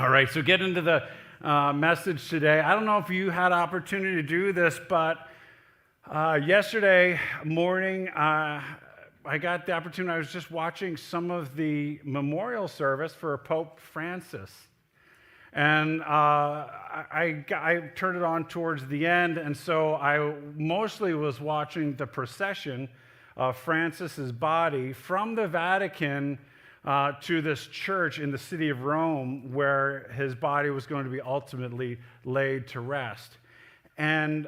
All right, so get into the message today. I don't know if you had opportunity to do this, but yesterday morning, I got the opportunity. I was just watching some of the memorial service for Pope Francis. And I turned it on towards the end, and so I mostly was watching the procession of Francis's body from the Vatican to this church in the city of Rome where his body was going to be ultimately laid to rest. And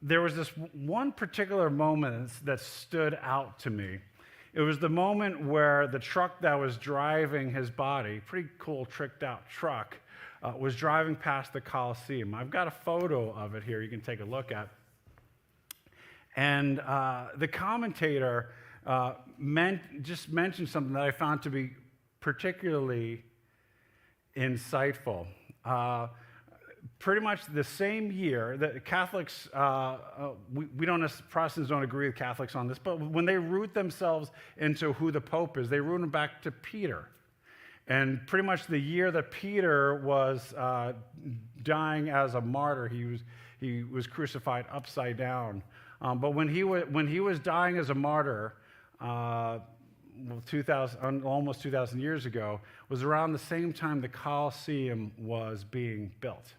there was this one particular moment that stood out to me. It was the moment where the truck that was driving his body, pretty cool tricked out truck, was driving past the Colosseum. I've got a photo of it here you can take a look at. And the commentator just mentioned something that I found to be particularly insightful. Pretty much the same year that Catholics, Protestants don't agree with Catholics on this, but when they root themselves into who the Pope is, they root him back to Peter. And pretty much the year that Peter was dying as a martyr, he was crucified upside down. But when he was dying as a martyr, almost 2,000 years ago, was around the same time the Colosseum was being built.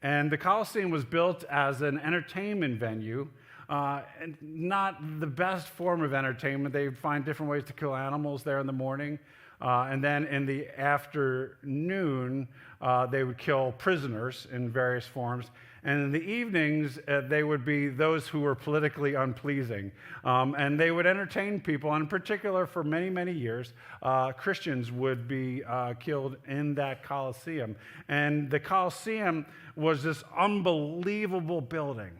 And the Colosseum was built as an entertainment venue, and not the best form of entertainment. They would find different ways to kill animals there in the morning. And then in the afternoon, they would kill prisoners in various forms. And in the evenings, they would be those who were politically unpleasing. And they would entertain people. And in particular, for many, many years, Christians would be killed in that Colosseum. And the Colosseum was this unbelievable building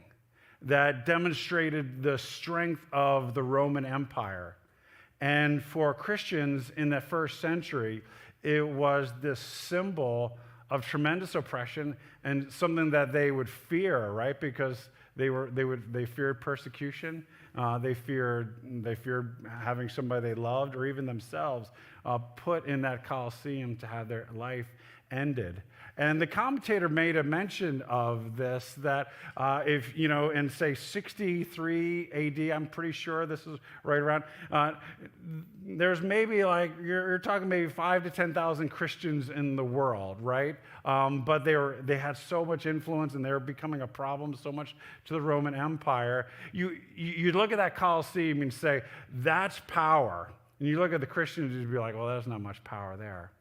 that demonstrated the strength of the Roman Empire. And for Christians in that first century, it was this symbol of tremendous oppression and something that they would fear, right? Because they feared persecution, they feared having somebody they loved or even themselves put in that Colosseum to have their life ended. And the commentator made a mention of this, that if, in say 63 AD, I'm pretty sure this is right around, there's maybe you're talking maybe 5,000 to 10,000 Christians in the world, right? But they had so much influence and they were becoming a problem so much to the Roman Empire. You look at that Colosseum and say, that's power. And you look at the Christians and you'd be like, well, there's not much power there.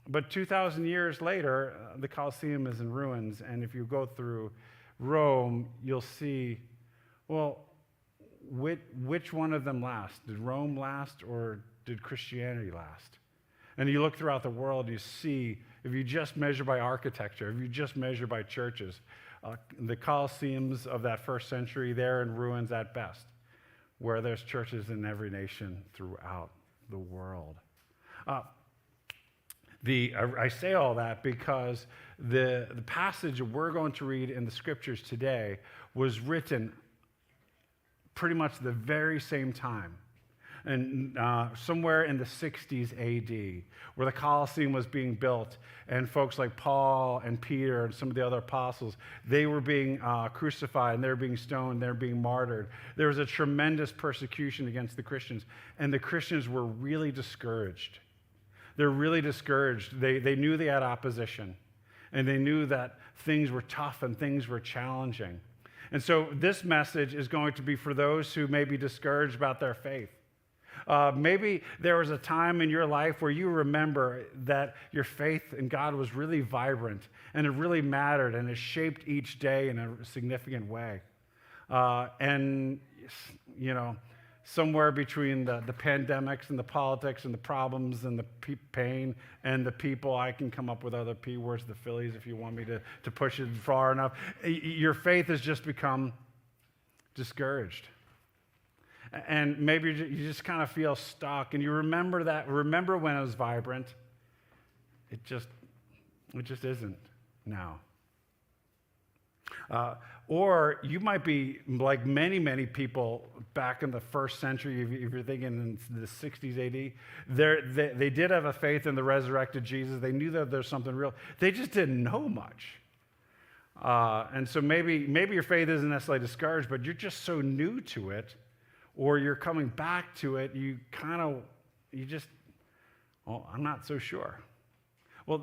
But 2,000 years later, the Colosseum is in ruins, and if you go through Rome, you'll see, well, which one of them last? Did Rome last, or did Christianity last? And you look throughout the world, you see, if you just measure by architecture, if you just measure by churches, the Colosseums of that first century, they're in ruins at best, where there's churches in every nation throughout the world. I say all that because the passage we're going to read in the scriptures today was written pretty much the very same time, and somewhere in the 60s AD, where the Colosseum was being built, and folks like Paul and Peter and some of the other apostles, they were being crucified, and they were being stoned, they were being martyred. There was a tremendous persecution against the Christians, and the Christians were really discouraged. They're really discouraged. They knew they had opposition, and they knew that things were tough and things were challenging. And so this message is going to be for those who may be discouraged about their faith. Maybe there was a time in your life where you remember that your faith in God was really vibrant, and it really mattered, and it shaped each day in a significant way. Somewhere between the pandemics and the politics and the problems and the pain and the people, I can come up with other P words, the Phillies, if you want me to push it far enough. Your faith has just become discouraged. And maybe you just kind of feel stuck, and you remember when it was vibrant. It just isn't now. Or you might be like many, many people back in the first century, if you're thinking in the 60s AD, they did have a faith in the resurrected Jesus. They knew that there's something real. They just didn't know much. And so maybe your faith isn't necessarily discouraged, but you're just so new to it, or you're coming back to it, I'm not so sure. Well,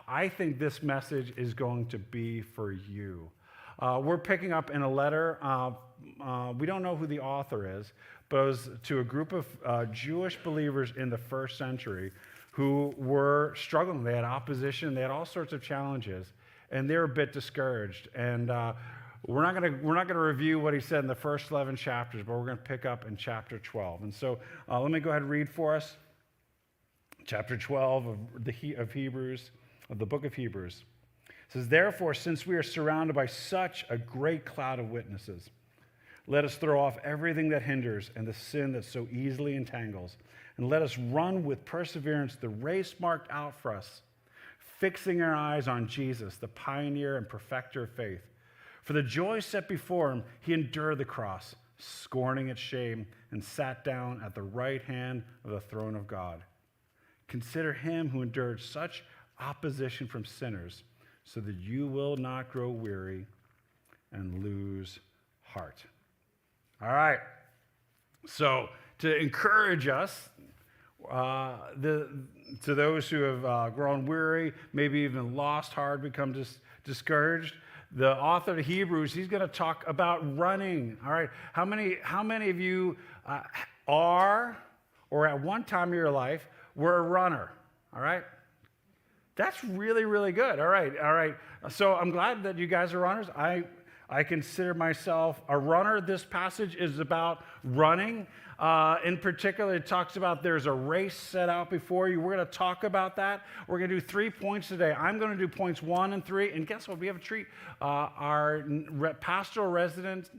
I think this message is going to be for you. We're picking up in a letter. We don't know who the author is, but it was to a group of Jewish believers in the first century who were struggling. They had opposition. They had all sorts of challenges, and they were a bit discouraged. And we're not going to review what he said in the first 11 chapters, but we're going to pick up in chapter 12. And so let me go ahead and read for us chapter 12 of Hebrews, of the book of Hebrews. It says, "Therefore, since we are surrounded by such a great cloud of witnesses, let us throw off everything that hinders and the sin that so easily entangles, and let us run with perseverance the race marked out for us, fixing our eyes on Jesus, the pioneer and perfecter of faith. For the joy set before him, he endured the cross, scorning its shame, and sat down at the right hand of the throne of God. Consider him who endured such opposition from sinners, so that you will not grow weary and lose heart." All right. So to encourage us, to those who have grown weary, maybe even lost heart, become discouraged, the author of Hebrews, he's going to talk about running. All right. How many of you are, or at one time in your life, were a runner? All right. That's really, really good. All right. So I'm glad that you guys are runners. I consider myself a runner. This passage is about running. In particular, it talks about there's a race set out before you. We're going to talk about that. We're going to do 3 points today. I'm going to do points 1 and 3. And guess what? We have a treat. Our pastoral resident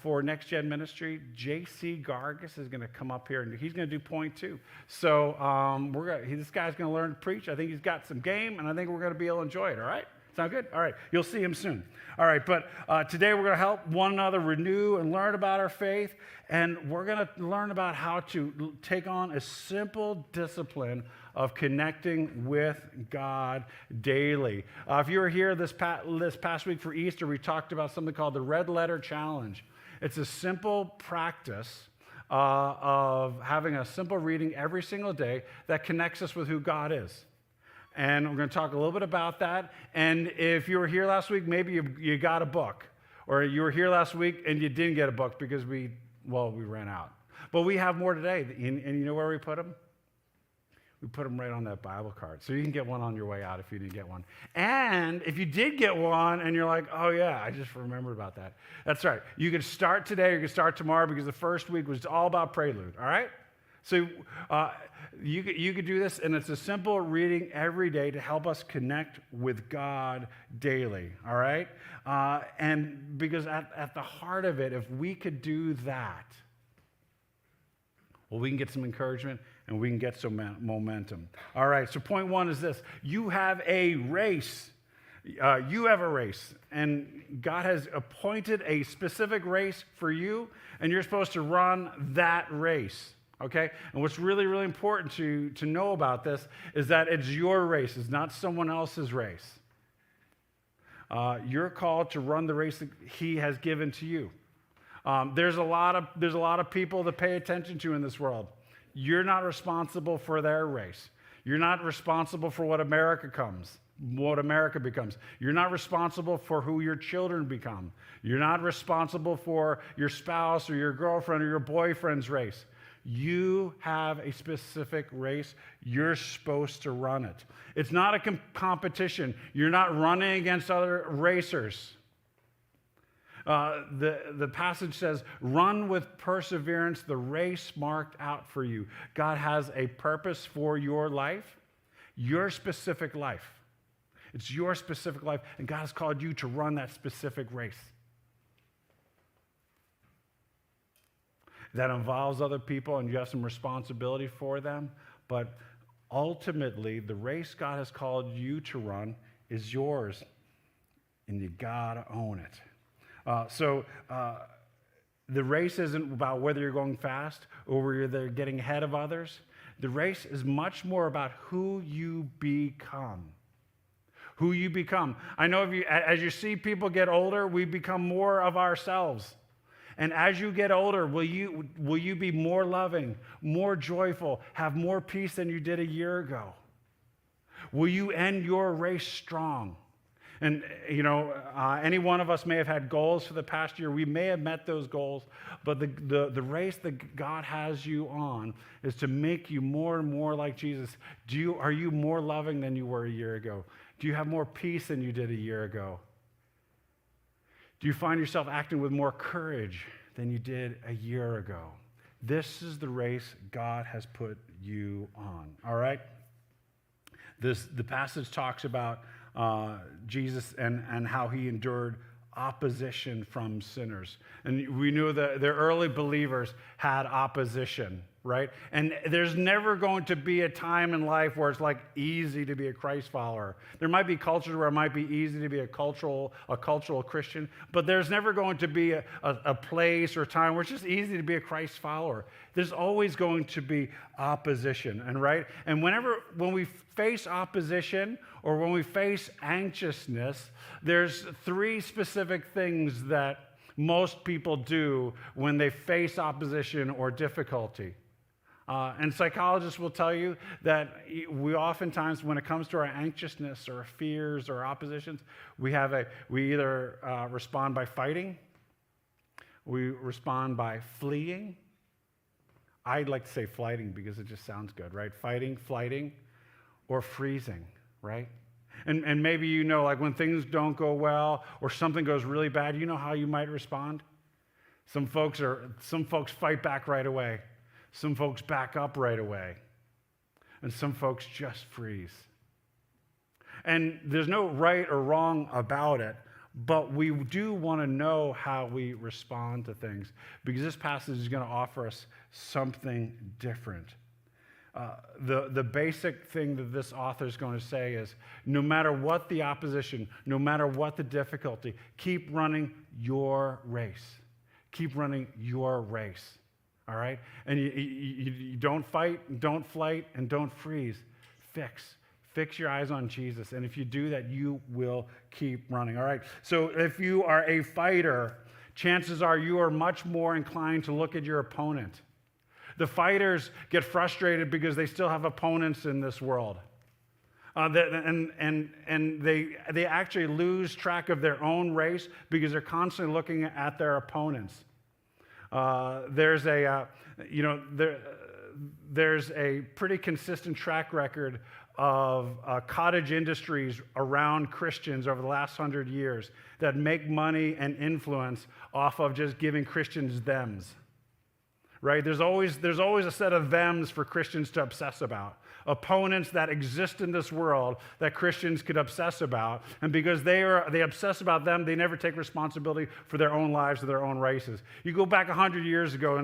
for Next Gen Ministry, J.C. Gargis, is going to come up here, and he's going to do point 2. So this guy's going to learn to preach. I think he's got some game, and I think we're going to be able to enjoy it, all right? Sound good? All right. You'll see him soon. All right, but today we're going to help one another renew and learn about our faith, and we're going to learn about how to take on a simple discipline of connecting with God daily. If you were here this past week for Easter, we talked about something called the Red Letter Challenge. It's a simple practice of having a simple reading every single day that connects us with who God is. And we're going to talk a little bit about that. And if you were here last week, maybe you got a book. Or you were here last week and you didn't get a book because we ran out. But we have more today. And you know where we put them? We put them right on that Bible card. So you can get one on your way out if you didn't get one. And if you did get one and you're like, oh yeah, I just remembered about that. That's right. You can start today or you can start tomorrow because the first week was all about Prelude. All right? So you could do this, and it's a simple reading every day to help us connect with God daily, all right? And because at the heart of it, if we could do that, well, we can get some encouragement and we can get some momentum. All right, so point 1 is this. You have a race. You have a race, and God has appointed a specific race for you, and you're supposed to run that race. Okay? And what's really, really important to know about this is that it's your race. It's not someone else's race. You're called to run the race that he has given to you. There's a lot of people to pay attention to in this world. You're not responsible for their race. You're not responsible for what America becomes. You're not responsible for who your children become. You're not responsible for your spouse or your girlfriend or your boyfriend's race. You have a specific race. You're supposed to run it. It's not a competition. You're not running against other racers. The passage says, run with perseverance the race marked out for you. God has a purpose for your life, your specific life. It's your specific life, and God has called you to run that specific race. That involves other people, and you have some responsibility for them. But ultimately, the race God has called you to run is yours and you gotta own it. The race isn't about whether you're going fast or whether you're getting ahead of others. The race is much more about who you become. Who you become. I know as you see people get older, we become more of ourselves. And as you get older, will you be more loving, more joyful, have more peace than you did a year ago? Will you end your race strong? And, any one of us may have had goals for the past year. We may have met those goals, but the race that God has you on is to make you more and more like Jesus. Are you more loving than you were a year ago? Do you have more peace than you did a year ago? Do you find yourself acting with more courage than you did a year ago? This is the race God has put you on, all right? The passage talks about Jesus and how he endured opposition from sinners. And we knew that the early believers had opposition, right? And there's never going to be a time in life where it's like easy to be a Christ follower. There might be cultures where it might be easy to be a cultural Christian, but there's never going to be a place or time where it's just easy to be a Christ follower. There's always going to be opposition, and when we face opposition or when we face anxiousness, there's three specific things that most people do when they face opposition or difficulty. And psychologists will tell you that we oftentimes, when it comes to our anxiousness or fears or oppositions, we either respond by fighting, we respond by fleeing. I'd like to say flighting because it just sounds good, right? Fighting, flighting, or freezing, right? And maybe like when things don't go well or something goes really bad, you know how you might respond? Some folks fight back right away. Some folks back up right away. And some folks just freeze. And there's no right or wrong about it, but we do want to know how we respond to things because this passage is going to offer us something different. The basic thing that this author is going to say is no matter what the opposition, no matter what the difficulty, keep running your race. Keep running your race. All right? And you don't fight, don't flight, and don't freeze. Fix your eyes on Jesus. And if you do that, you will keep running. All right? So if you are a fighter, chances are you are much more inclined to look at your opponent. The fighters get frustrated because they still have opponents in this world. And they actually lose track of their own race because they're constantly looking at their opponents. There's a pretty consistent track record of cottage industries around Christians over the last 100 years that make money and influence off of just giving Christians thems. Right? There's always a set of thems for Christians to obsess about. Opponents that exist in this world that Christians could obsess about. And because they obsess about them, they never take responsibility for their own lives or their own races. You go back 100 years ago,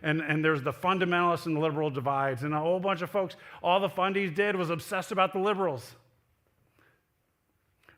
and there's the fundamentalists and the liberal divides. And a whole bunch of folks, all the fundies did was obsess about the liberals.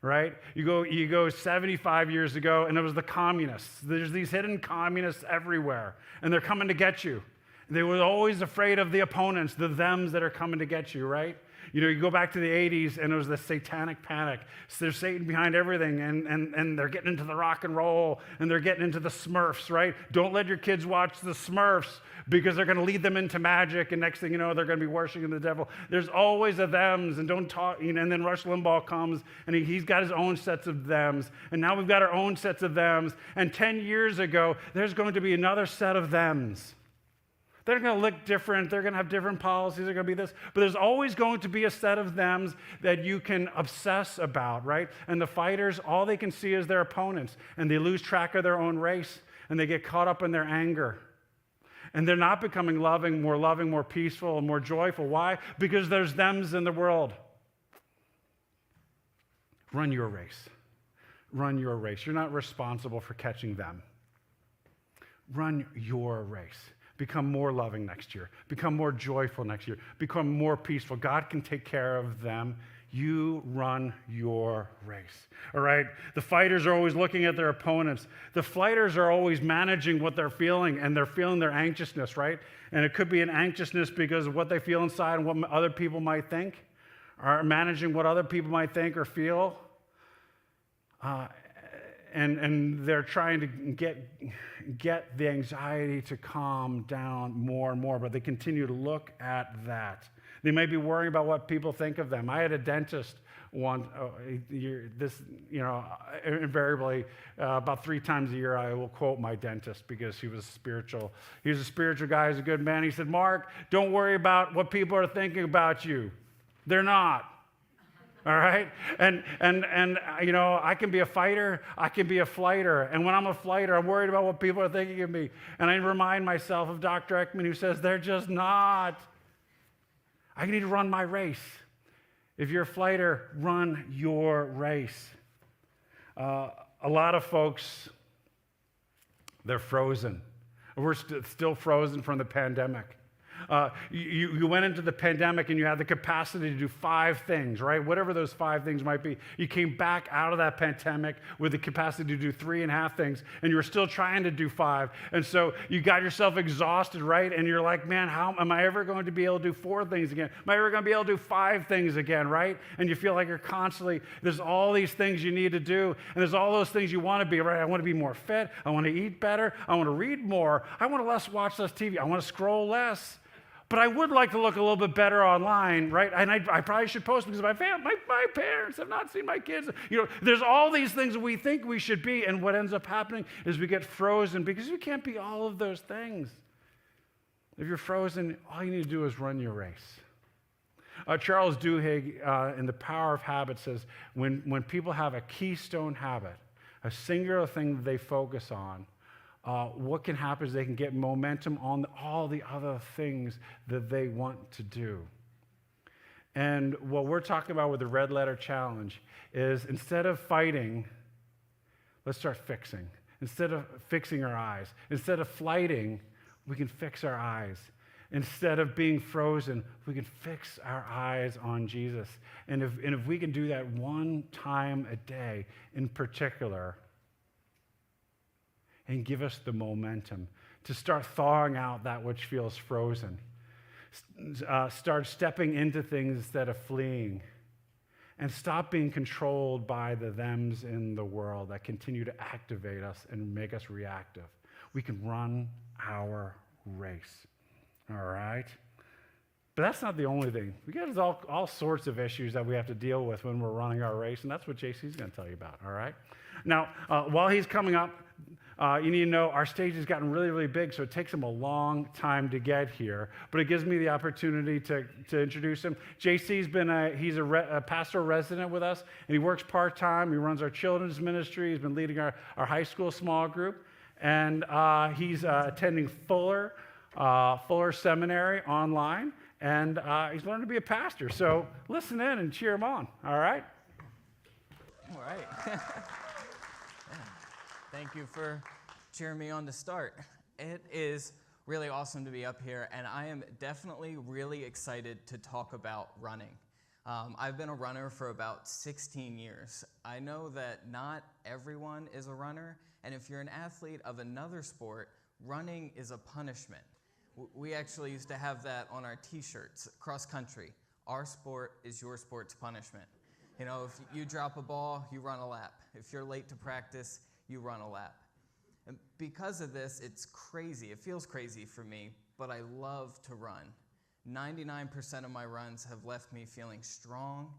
Right? You go 75 years ago, and it was the communists. There's these hidden communists everywhere, and they're coming to get you. They were always afraid of the opponents, the thems that are coming to get you, right? You go back to the 80s, and it was the satanic panic. So there's Satan behind everything, and they're getting into the rock and roll, and they're getting into the Smurfs, right? Don't let your kids watch the Smurfs because they're going to lead them into magic, and next thing you know, they're going to be worshiping the devil. There's always a thems, and don't talk. And then Rush Limbaugh comes, and he's got his own sets of thems, and now we've got our own sets of thems. And 10 years ago, there's going to be another set of thems. They're going to look different. They're going to have different policies. They're going to be this. But there's always going to be a set of thems that you can obsess about, right? And the fighters, all they can see is their opponents. And they lose track of their own race. And they get caught up in their anger. And they're not becoming loving, more peaceful, and more joyful. Why? Because there's thems in the world. Run your race. Run your race. You're not responsible for catching them. Run your race. Become more loving next year. Become more joyful next year. Become more peaceful. God can take care of them. you run your race. All right? The fighters are always looking at their opponents. The fighters are always managing what they're feeling, and they're feeling their anxiousness, right? And it could be an anxiousness because of what they feel inside and what other people might think, or managing what other people might think or feel. And they're trying to get the anxiety to calm down more and more, but they continue to look at that. They may be worrying about what people think of them. I had a dentist invariably, about 3 times a year, I will quote my dentist because he was spiritual. He was a spiritual guy. He's a good man. He said, Mark, don't worry about what people are thinking about you. They're not. All right? And I can be a fighter, I can be a flighter. And when I'm a flighter, I'm worried about what people are thinking of me. And I remind myself of Dr. Ekman, who says, they're just not. I need to run my race. If you're a flighter, run your race. A lot of folks, they're frozen. We're still frozen from the pandemic. You went into the pandemic and you had the capacity to do 5 things, right? Whatever those 5 things might be. You came back out of that pandemic with the capacity to do 3.5 things, and you were still trying to do 5. And so you got yourself exhausted, right? And you're like, man, how am I ever going to be able to do 4 things again? Am I ever going to be able to do 5 things again, right? And you feel like you're constantly, there's all these things you need to do, and there's all those things you want to be, right? I want to be more fit. I want to eat better. I want to read more. I want to watch less TV. I want to scroll less. But I would like to look a little bit better online, right? And I probably should post because my parents have not seen my kids. There's all these things that we think we should be, and what ends up happening is we get frozen because we can't be all of those things. If you're frozen, all you need to do is run your race. Charles Duhigg in The Power of Habit says, when people have a keystone habit, a singular thing that they focus on, what can happen is they can get momentum on all the other things that they want to do. And what we're talking about with the Red Letter Challenge is instead of fighting, let's start fixing. Instead of fixing our eyes, instead of flighting, we can fix our eyes. Instead of being frozen, we can fix our eyes on Jesus. And if we can do that 1 time a day in particular, and give us the momentum to start thawing out that which feels frozen. Start stepping into things instead of fleeing. And stop being controlled by the thems in the world that continue to activate us and make us reactive. We can run our race. All right? But that's not the only thing. We got all sorts of issues that we have to deal with when we're running our race, and that's what JC's going to tell you about, all right? Now, while he's coming up, you need to know our stage has gotten really, really big, so it takes him a long time to get here. But it gives me the opportunity to introduce him. JC's he's a pastoral resident with us, and he works part-time. He runs our children's ministry. He's been leading our high school small group. And he's attending Fuller Seminary online, and he's learning to be a pastor. So listen in and cheer him on, all right? All right. Thank you for cheering me on to start. It is really awesome to be up here, and I am definitely really excited to talk about running. I've been a runner for about 16 years. I know that not everyone is a runner, and if you're an athlete of another sport, running is a punishment. We actually used to have that on our t-shirts, cross country. Our sport is your sport's punishment. You know, if you drop a ball, you run a lap. If you're late to practice, you run a lap. And because of this, it's crazy. It feels crazy for me, but I love to run. 99% of my runs have left me feeling strong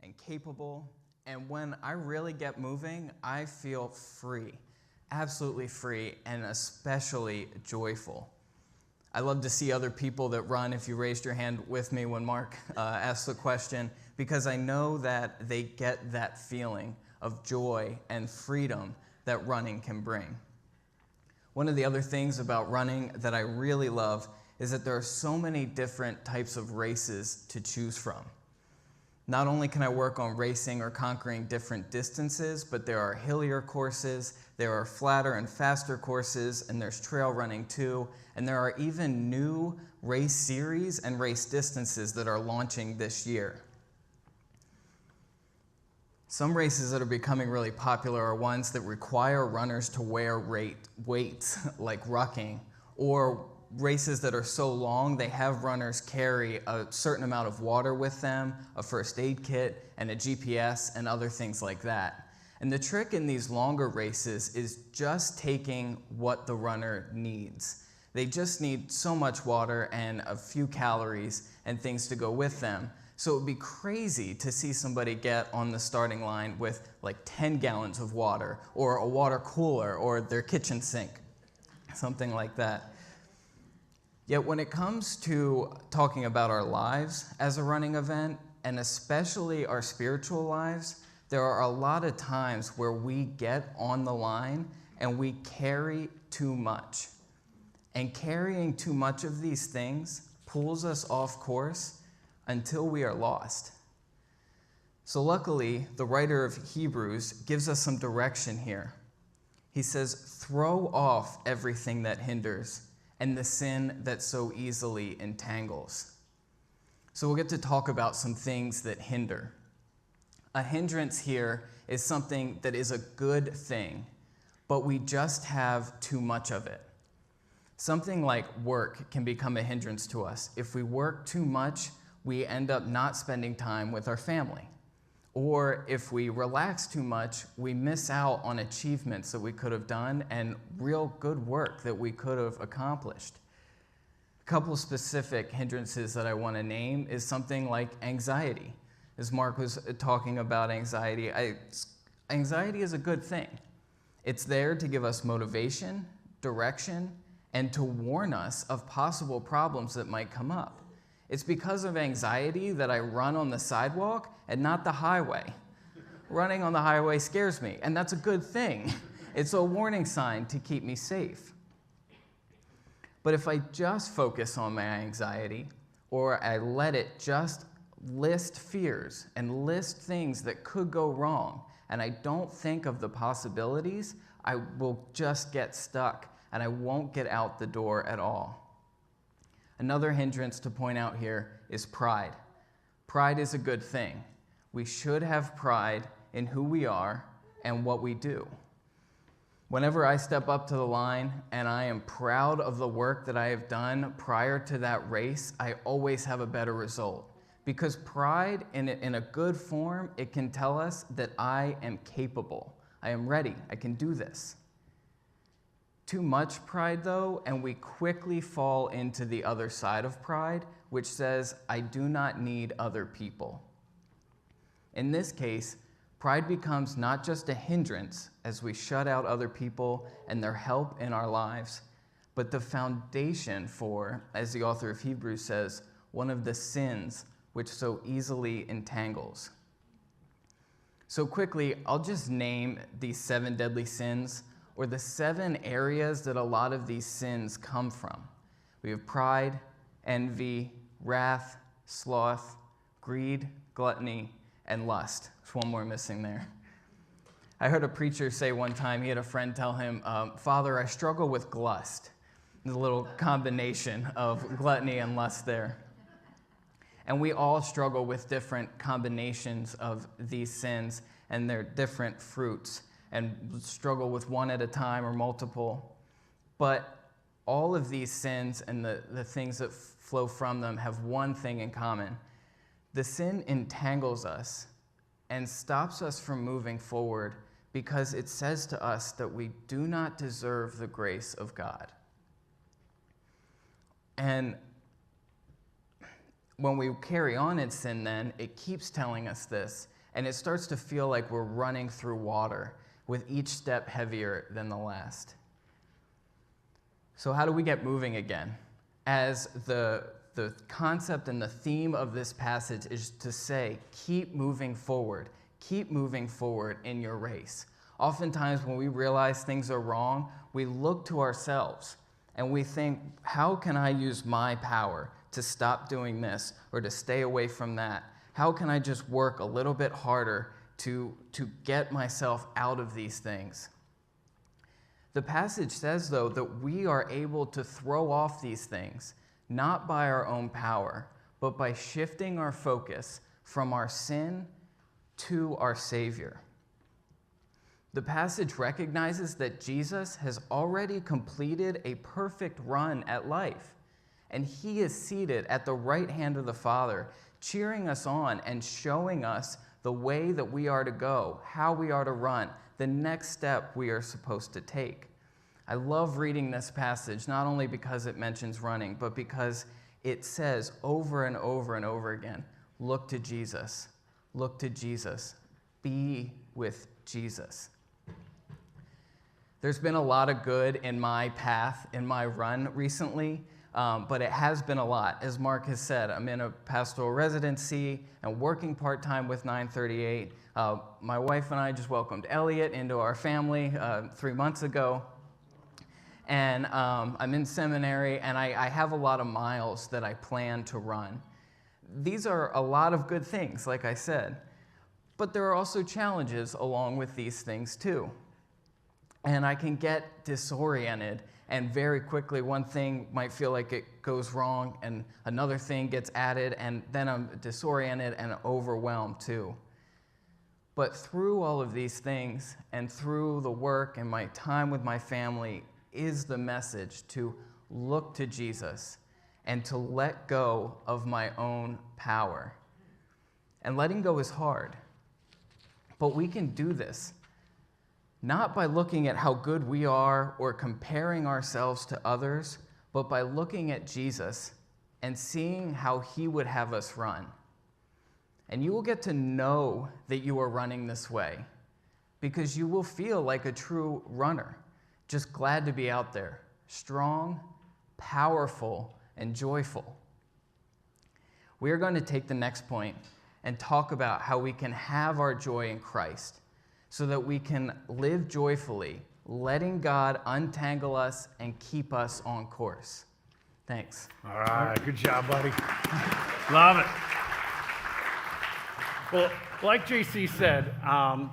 and capable. And when I really get moving, I feel free, absolutely free, and especially joyful. I love to see other people that run, if you raised your hand with me when Mark asked the question, because I know that they get that feeling of joy and freedom that running can bring. One of the other things about running that I really love is that there are so many different types of races to choose from. Not only can I work on racing or conquering different distances, but there are hillier courses, there are flatter and faster courses, and there's trail running too, and there are even new race series and race distances that are launching this year. Some races that are becoming really popular are ones that require runners to wear weights like rucking, or races that are so long they have runners carry a certain amount of water with them, a first aid kit, and a GPS, and other things like that. And the trick in these longer races is just taking what the runner needs. They just need so much water and a few calories and things to go with them. So it would be crazy to see somebody get on the starting line with like 10 gallons of water, or a water cooler, or their kitchen sink, something like that. Yet when it comes to talking about our lives as a running event, and especially our spiritual lives, there are a lot of times where we get on the line and we carry too much. And carrying too much of these things pulls us off course until we are lost. So luckily, the writer of Hebrews gives us some direction here. He says, throw off everything that hinders and the sin that so easily entangles. So we'll get to talk about some things that hinder. A hindrance here is something that is a good thing, but we just have too much of it. Something like work can become a hindrance to us. If we work too much, we end up not spending time with our family. Or if we relax too much, we miss out on achievements that we could have done and real good work that we could have accomplished. A couple specific hindrances that I want to name is something like anxiety. As Mark was talking about anxiety, anxiety is a good thing. It's there to give us motivation, direction, and to warn us of possible problems that might come up. It's because of anxiety that I run on the sidewalk and not the highway. Running on the highway scares me, and that's a good thing. It's a warning sign to keep me safe. But if I just focus on my anxiety, or I let it just list fears and list things that could go wrong, and I don't think of the possibilities, I will just get stuck, and I won't get out the door at all. Another hindrance to point out here is pride. Pride is a good thing. We should have pride in who we are and what we do. Whenever I step up to the line and I am proud of the work that I have done prior to that race, I always have a better result. Because pride, in a good form, it can tell us that I am capable. I am ready. I can do this. Too much pride, though, and we quickly fall into the other side of pride, which says, I do not need other people. In this case, pride becomes not just a hindrance as we shut out other people and their help in our lives, but the foundation for, as the author of Hebrews says, one of the sins which so easily entangles. So quickly, I'll just name these 7 deadly sins, or the 7 areas that a lot of these sins come from. We have pride, envy, wrath, sloth, greed, gluttony, and lust. There's one more missing there. I heard a preacher say one time, he had a friend tell him, Father, I struggle with glust. There's a little combination of gluttony and lust there. And we all struggle with different combinations of these sins and their different fruits, and struggle with one at a time or multiple. But all of these sins and the things that flow from them have one thing in common. The sin entangles us and stops us from moving forward because it says to us that we do not deserve the grace of God. And when we carry on in sin, then, it keeps telling us this, and it starts to feel like we're running through water, with each step heavier than the last. So how do we get moving again? As the concept and the theme of this passage is to say, keep moving forward in your race. Oftentimes when we realize things are wrong, we look to ourselves and we think, how can I use my power to stop doing this or to stay away from that? How can I just work a little bit harder to get myself out of these things? The passage says, though, that we are able to throw off these things, not by our own power, but by shifting our focus from our sin to our Savior. The passage recognizes that Jesus has already completed a perfect run at life, and he is seated at the right hand of the Father, cheering us on and showing us the way that we are to go, how we are to run, the next step we are supposed to take. I love reading this passage, not only because it mentions running, but because it says over and over and over again, look to Jesus, look to Jesus, be with Jesus. There's been a lot of good in my path, in my run recently, but it has been a lot. As Mark has said, I'm in a pastoral residency and working part-time with 938. My wife and I just welcomed Elliot into our family 3 months ago. And I'm in seminary, and I have a lot of miles that I plan to run. These are a lot of good things, like I said, but there are also challenges along with these things too. And I can get disoriented, and very quickly one thing might feel like it goes wrong, and another thing gets added, and then I'm disoriented and overwhelmed too. But through all of these things, and through the work and my time with my family, is the message to look to Jesus and to let go of my own power. And letting go is hard, but we can do this not by looking at how good we are or comparing ourselves to others, but by looking at Jesus and seeing how he would have us run. And you will get to know that you are running this way because you will feel like a true runner, just glad to be out there, strong, powerful, and joyful. We are going to take the next point and talk about how we can have our joy in Christ so that we can live joyfully, letting God untangle us and keep us on course. Thanks. All right, good job, buddy. Love it. Well, like JC said, I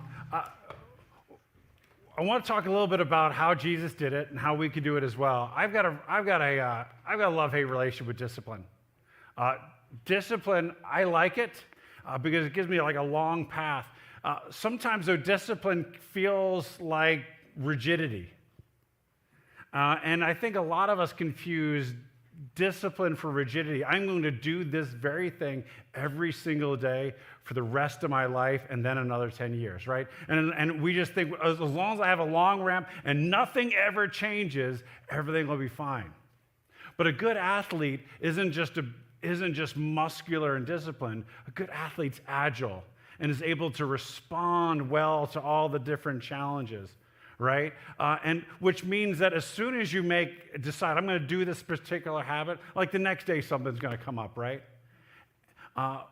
want to talk a little bit about how Jesus did it and how we could do it as well. I've got a love-hate relationship with discipline. Discipline, I like it because it gives me like a long path. Sometimes though, discipline feels like rigidity. And I think a lot of us confuse discipline for rigidity. I'm going to do this very thing every single day for the rest of my life and then another 10 years, right? And we just think as long as I have a long ramp and nothing ever changes, everything will be fine. But a good athlete isn't just muscular and disciplined. A good athlete's agile and is able to respond well to all the different challenges, right? And which means that as soon as you decide, I'm going to do this particular habit, like the next day something's going to come up, right?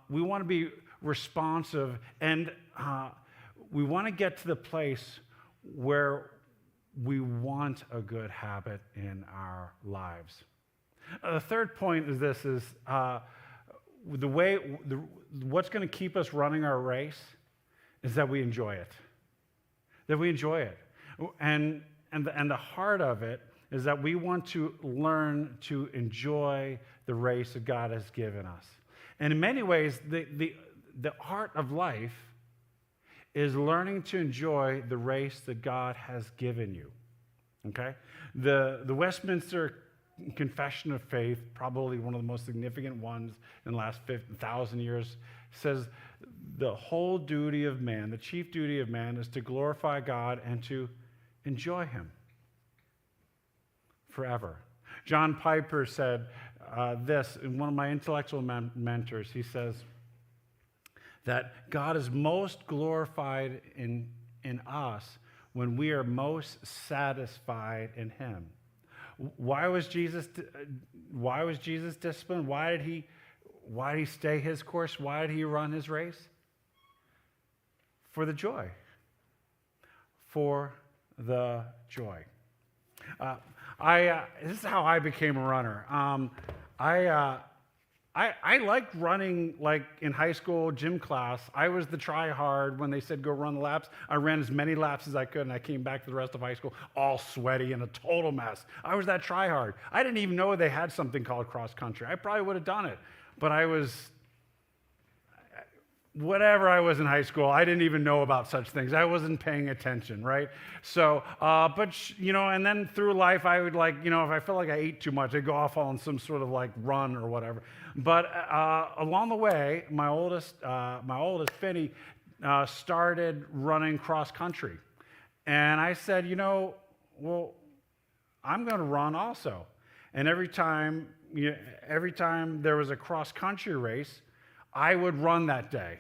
We want to be responsive, and we want to get to the place where we want a good habit in our lives. The third point is this: what's going to keep us running our race is that we enjoy it. That we enjoy it. And the heart of it is that we want to learn to enjoy the race that God has given us. And in many ways, the art of life is learning to enjoy the race that God has given you. Okay? The Westminster Confession of Faith, probably one of the most significant ones in the last 1,000 years, says the whole duty of man, the chief duty of man, is to glorify God and to enjoy him forever. John Piper said this in one of my intellectual mentors. He says that God is most glorified in us when we are most satisfied in him. Why was Jesus disciplined? Why did he stay his course? Why did he run his race? For the joy. For the joy. This is how I became a runner. I liked running, like in high school gym class. I was the try-hard. When they said go run the laps, I ran as many laps as I could, and I came back for the rest of high school all sweaty and a total mess. I was that try-hard. I didn't even know they had something called cross country. I probably would have done it, but whatever I was in high school, I didn't even know about such things. I wasn't paying attention, right? So, and then through life, I would if I felt like I ate too much, I'd go off on some sort of like run or whatever. But along the way, my oldest, Finney, started running cross country. And I said, well, I'm going to run also. And every time there was a cross country race, I would run that day.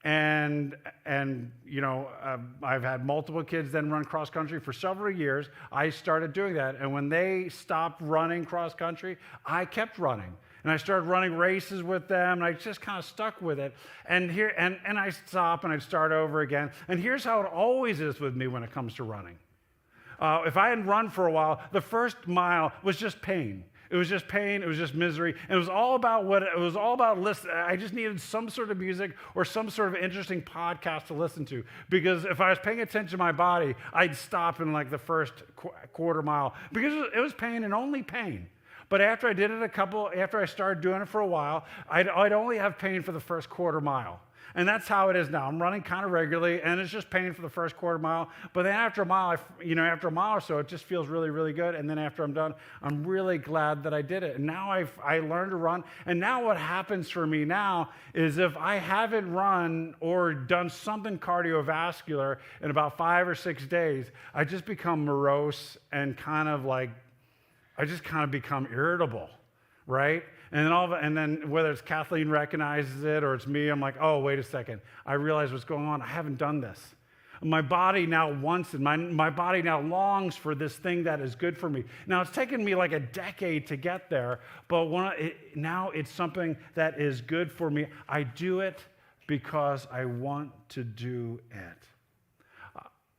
And I've had multiple kids then run cross country for several years. I started doing that. And when they stopped running cross country, I kept running. And I started running races with them, and I just kind of stuck with it. And I'd stop and I'd start over again. And here's how it always is with me when it comes to running. If I hadn't run for a while, the first mile was just pain. It was just pain. It was just misery. And it was all about listen. I just needed some sort of music or some sort of interesting podcast to listen to. Because if I was paying attention to my body, I'd stop in like the first quarter mile because it was pain and only pain. But after I started doing it for a while, I'd only have pain for the first quarter mile. And that's how it is now. I'm running kind of regularly, and it's just pain for the first quarter mile. But then after a mile or so, it just feels really, really good. And then after I'm done, I'm really glad that I did it. And now I learned to run. And now what happens for me now is if I haven't run or done something cardiovascular in about 5 or 6 days, I just become morose and I just kind of become irritable, right? And then whether it's Kathleen recognizes it or it's me, I'm like, oh, wait a second. I realize what's going on. I haven't done this. My body now wants it. My body now longs for this thing that is good for me. Now, it's taken me like a decade to get there, but now it's something that is good for me. I do it because I want to do it.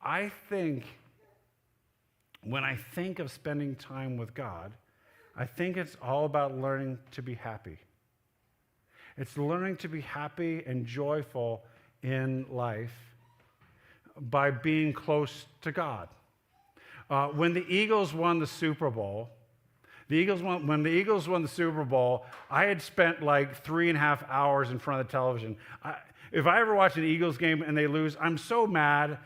I think when I think of spending time with God, I think it's all about learning to be happy. It's learning to be happy and joyful in life by being close to God. When the Eagles won the Super Bowl, when the Eagles won the Super Bowl, I had spent like 3.5 hours in front of the television. If I ever watch an Eagles game and they lose, I'm so mad.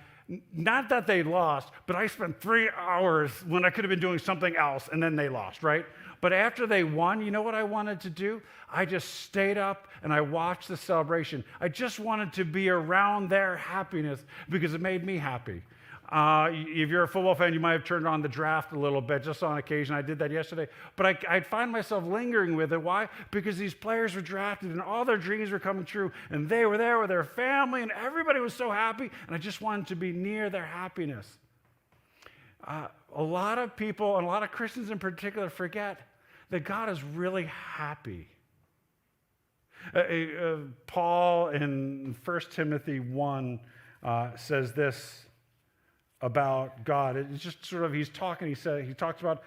Not that they lost, but I spent 3 hours when I could have been doing something else, and then they lost, right? But after they won, you know what I wanted to do? I just stayed up and I watched the celebration. I just wanted to be around their happiness because it made me happy. If you're a football fan, you might have turned on the draft a little bit, just on occasion. I did that yesterday. But I'd find myself lingering with it. Why? Because these players were drafted and all their dreams were coming true. And they were there with their family and everybody was so happy. And I just wanted to be near their happiness. A lot of people, and a lot of Christians in particular, forget that God is really happy. Paul in 1 Timothy 1 says this about God. It's just sort of, he talks about,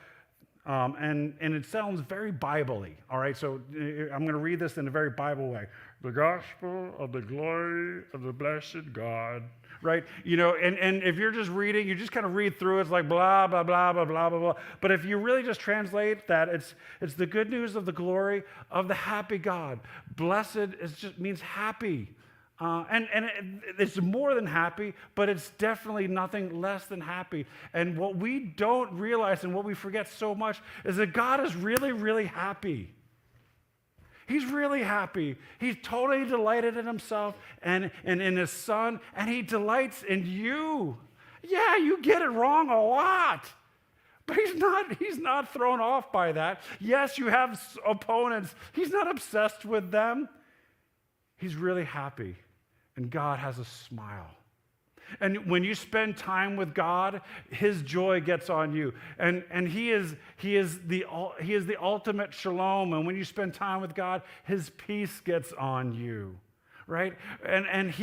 and it sounds very Bible-y, all right? So I'm going to read this in a very Bible way. The gospel of the glory of the blessed God, right? And if you're just reading, you just kind of read through, it's like blah, blah, blah, blah, blah, blah, blah. But if you really just translate that, it's the good news of the glory of the happy God. Blessed means happy. It's more than happy, but it's definitely nothing less than happy. And what we don't realize and what we forget so much is that God is really, really happy. He's really happy. He's totally delighted in himself and in his son, and he delights in you. Yeah, you get it wrong a lot. But he's not thrown off by that. Yes, you have opponents. He's not obsessed with them. He's really happy. And God has a smile. And when you spend time with God, his joy gets on you. And he is the ultimate shalom. And when you spend time with God, his peace gets on you. Right? And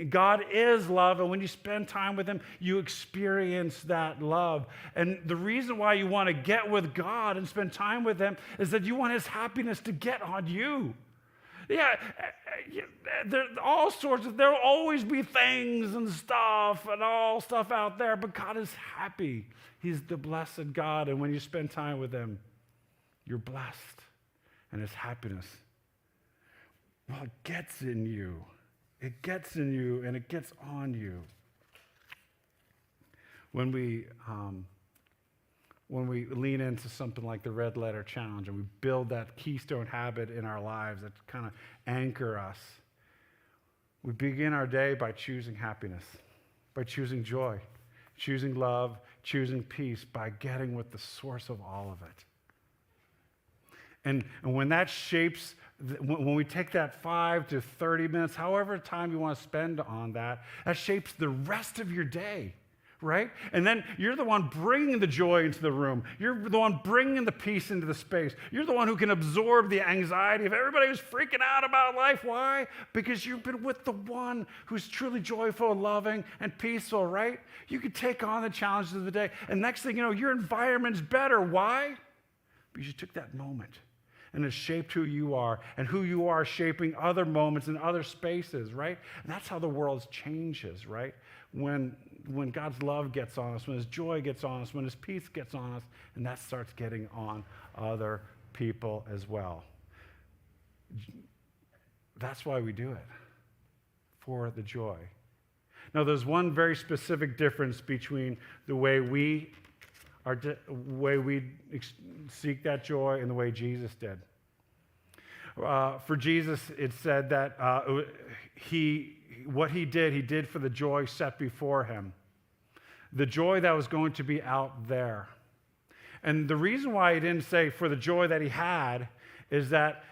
God is love, and when you spend time with him, you experience that love. And the reason why you want to get with God and spend time with him is that you want his happiness to get on you. Yeah, there'll always be things and stuff and all stuff out there, but God is happy. He's the blessed God, and when you spend time with him, you're blessed, and his happiness, well, it gets in you. It gets in you and it gets on you. When we lean into something like the Red Letter Challenge and we build that keystone habit in our lives that kind of anchor us, we begin our day by choosing happiness, by choosing joy, choosing love, choosing peace, by getting with the source of all of it. And when that shapes, when we take that 5 to 30 minutes, however time you want to spend on that, that shapes the rest of your day. Right? And then you're the one bringing the joy into the room. You're the one bringing the peace into the space. You're the one who can absorb the anxiety of everybody who's freaking out about life. Why? Because you've been with the one who's truly joyful, loving, and peaceful, right? You can take on the challenges of the day. And next thing you know, your environment's better. Why? Because you took that moment and it shaped who you are, and who you are shaping other moments and other spaces, right? And that's how the world changes, right? When God's love gets on us, when his joy gets on us, when his peace gets on us, and that starts getting on other people as well. That's why we do it, for the joy. Now, there's one very specific difference between the way we seek that joy and the way Jesus did. For Jesus, it said that what he did for the joy set before him. The joy that was going to be out there. And the reason why he didn't say for the joy that he had is that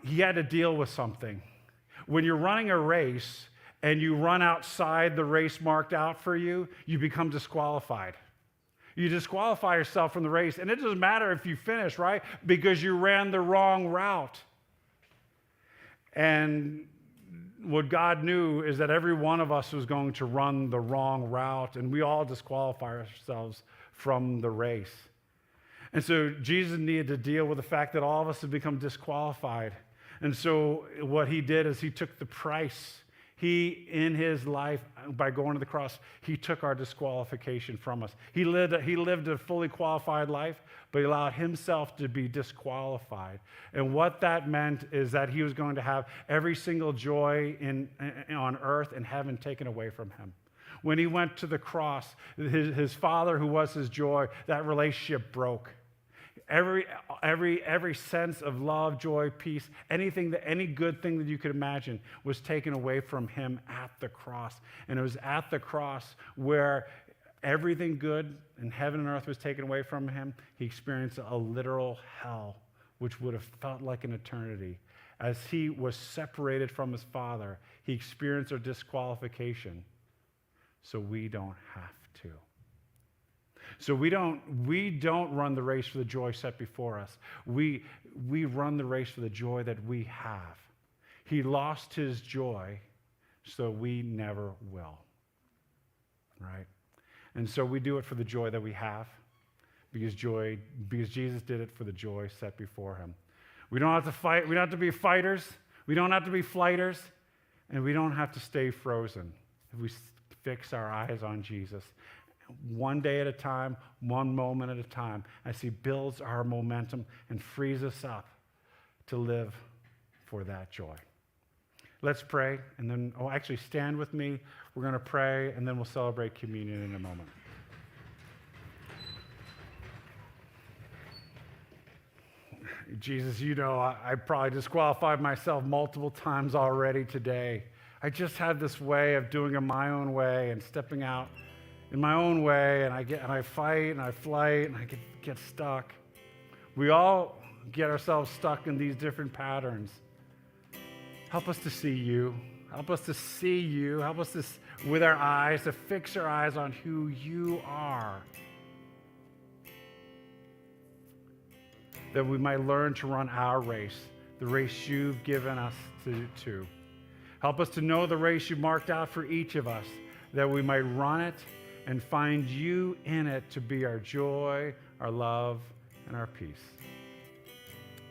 he had to deal with something. When you're running a race and you run outside the race marked out for you, you become disqualified. You disqualify yourself from the race, and it doesn't matter if you finish, right? Because you ran the wrong route. And what God knew is that every one of us was going to run the wrong route, and we all disqualify ourselves from the race. And so Jesus needed to deal with the fact that all of us have become disqualified. And so what he did is he took the price. He, in his life, by going to the cross, he took our disqualification from us. He lived a fully qualified life, but he allowed himself to be disqualified. And what that meant is that he was going to have every single joy on earth and heaven taken away from him. When he went to the cross, his Father, who was his joy, that relationship broke. Every sense of love, joy, peace, any good thing that you could imagine was taken away from him at the cross. And it was at the cross where everything good in heaven and earth was taken away from him. He experienced a literal hell, which would have felt like an eternity. As he was separated from his Father, he experienced a disqualification. So we don't have to. So we don't run the race for the joy set before us. We run the race for the joy that we have. He lost his joy, so we never will. Right? And so we do it for the joy that we have, because Jesus did it for the joy set before him. We don't have to fight. We don't have to be fighters. We don't have to be flighters. And we don't have to stay frozen if we fix our eyes on Jesus. One day at a time, one moment at a time, as he builds our momentum and frees us up to live for that joy. Let's pray, and then, actually stand with me. We're going to pray, and then we'll celebrate communion in a moment. Jesus, you know, I probably disqualified myself multiple times already today. I just had this way of doing it my own way and stepping out in my own way, and I fight and I flight and I get stuck. We all get ourselves stuck in these different patterns. Help us to see you. Help us to see you. Help us to, with our eyes, to fix our eyes on who you are. That we might learn to run our race, the race you've given us to. Help us to know the race you've marked out for each of us, that we might run it and find you in it to be our joy, our love, and our peace.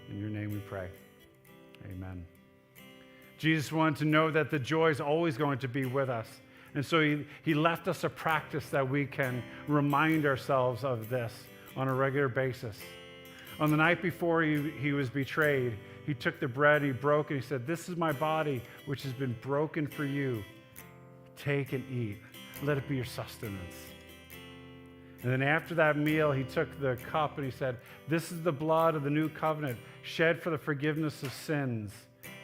In your name we pray. Amen. Jesus wanted to know that the joy is always going to be with us. And so he left us a practice that we can remind ourselves of this on a regular basis. On the night before he was betrayed, he took the bread, he broke it, he said, "This is my body, which has been broken for you. Take and eat. Let it be your sustenance." And then after that meal, he took the cup and he said, "This is the blood of the new covenant, shed for the forgiveness of sins,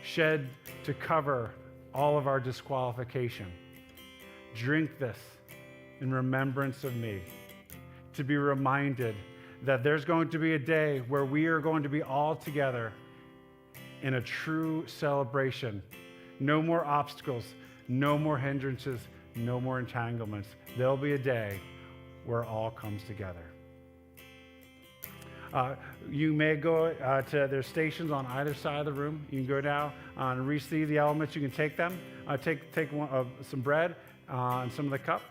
shed to cover all of our disqualification. Drink this in remembrance of me," to be reminded that there's going to be a day where we are going to be all together in a true celebration. No more obstacles, no more hindrances, no more entanglements. There'll be a day where all comes together. You may go to there's stations on either side of the room. You can go now and receive the elements. You can take them. Take some bread and some of the cup,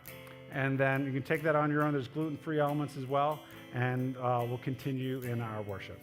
and then you can take that on your own. There's gluten-free elements as well, and we'll continue in our worship.